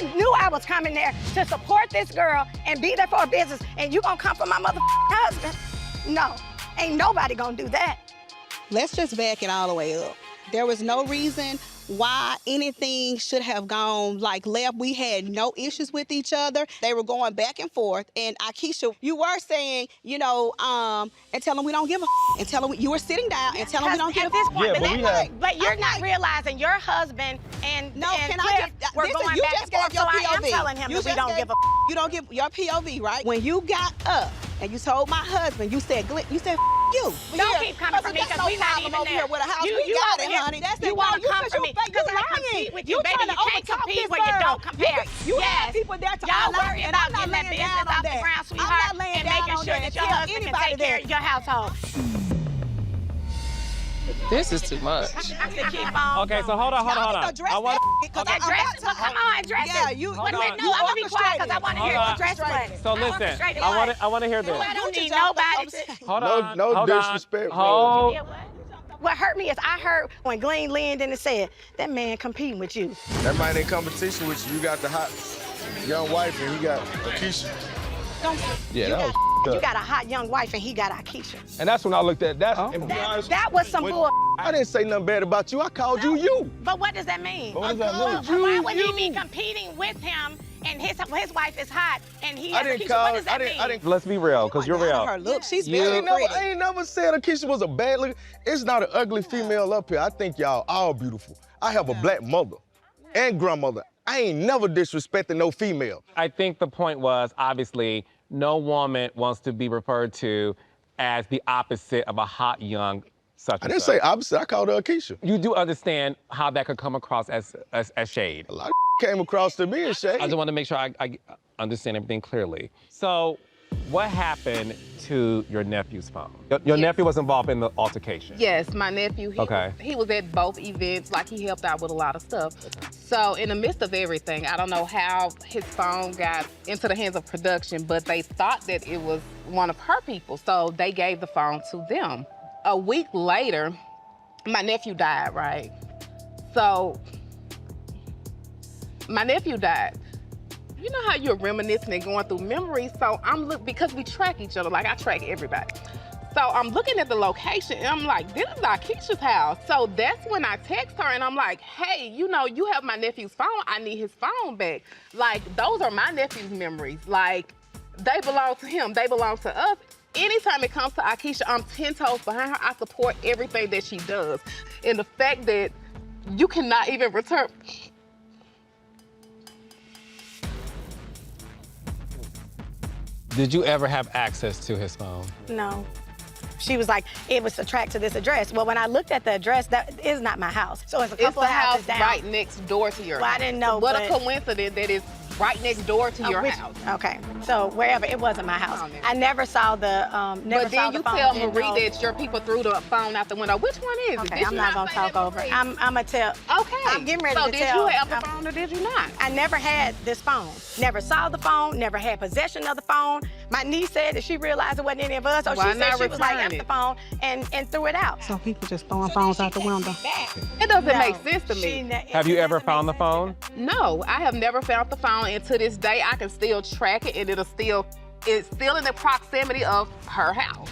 I knew I was coming there to support this girl and be there for her business, and you gonna come for my motherfucking husband? No, ain't nobody gonna do that. Let's just back it all the way up. There was no reason why anything should have gone like left. We had no issues with each other. They were going back and forth. And Aikisha, you were saying, you know, and tell them we don't give a and tell them you were sitting down and tell them we don't give a this point, Yeah, but you're not realizing your husband and No, and can Cliff I just, were this is, going you back just and gave forth, your so POV. I am telling him that we don't give a You don't give your POV, right? When you got up and you told my husband, you said, you said, you. Don't keep coming for me because we're not even there. With a house. You got over it, here, honey. That's you want to come for me because I compete with you, baby. You can't compete where you don't compare. You have people there to y'all worry and about I'm not getting that laying business down on off the that. ground, sweetheart, and making sure that your husband can take care of your household. This is too much. Keep on. Okay, so hold on. Address I want. Come on, address it. Yeah, you. No, I'm gonna be quiet because I want to hear the address what. So listen, I want to hear this. I don't need nobody to. Hold on. No hold disrespect, on. bro. What hurt me is I heard when Glenn leaned in and said, that man competing with you. That man in competition with you. You got the hot young wife and he got Accusations. Yeah, that was You got a hot young wife and he got Aikisha. And that's when I looked at that. That was some bull. I didn't say nothing bad about you. I called you. But what does that mean? What does that mean? So why would he be competing with him and his wife is hot and he has Aikisha? What does that mean? Let's be real, because you're real. Her look, she's I very pretty. ain't never said Accusations was a bad look. It's not an ugly female up here. I think y'all all beautiful. I have a black mother and grandmother. I ain't never disrespecting no female. I think the point was, obviously, no woman wants to be referred to as the opposite of a hot young such and I didn't such. say opposite. I called her Aikisha. You do understand how that could come across as shade. A lot of came across to me and shade. I just want to make sure I understand everything clearly. So, what happened to your nephew's phone? Your nephew was involved in the altercation. Yes, my nephew, he was at both events, like he helped out with a lot of stuff. So in the midst of everything, I don't know how his phone got into the hands of production, but they thought that it was one of her people, so they gave the phone to them. A week later, my nephew died, right? So, my nephew died. You know how you're reminiscing and going through memories, so because we track each other, like I track everybody. So I'm looking at the location and I'm like, this is Aikisha's house. So that's when I text her and I'm like, hey, you know, you have my nephew's phone, I need his phone back. Like, those are my nephew's memories. Like, they belong to him, they belong to us. Anytime it comes to Aikisha, I'm 10 toes behind her. I support everything that she does. And the fact that you cannot even return. Did you ever have access to his phone? No. She was like, it was tracked to this address. Well, when I looked at the address, that is not my house. So it's a couple It's the houses house down. right next door to your house. I didn't know, What but a coincidence that it's right next door to your house. Okay, so wherever, it wasn't my house. I never saw the, But then you tell Marie that your people threw the phone out the window. Which one is it? Okay, Did I'm you not gonna say talk that, over. Marie? I'm gonna tell. Okay. I'm getting ready so to did tell. you have the phone or did you not? I never had this phone. Never saw the phone, never had possession of the phone. My niece said that she realized it wasn't any of us, so Why she said not she was like, return F the it? phone, and threw it out. So people just throwing phones out the window. It doesn't make sense to me. Have you ever found the phone? No, I have never found the phone, and to this day, I can still track it, and it's still in the proximity of her house.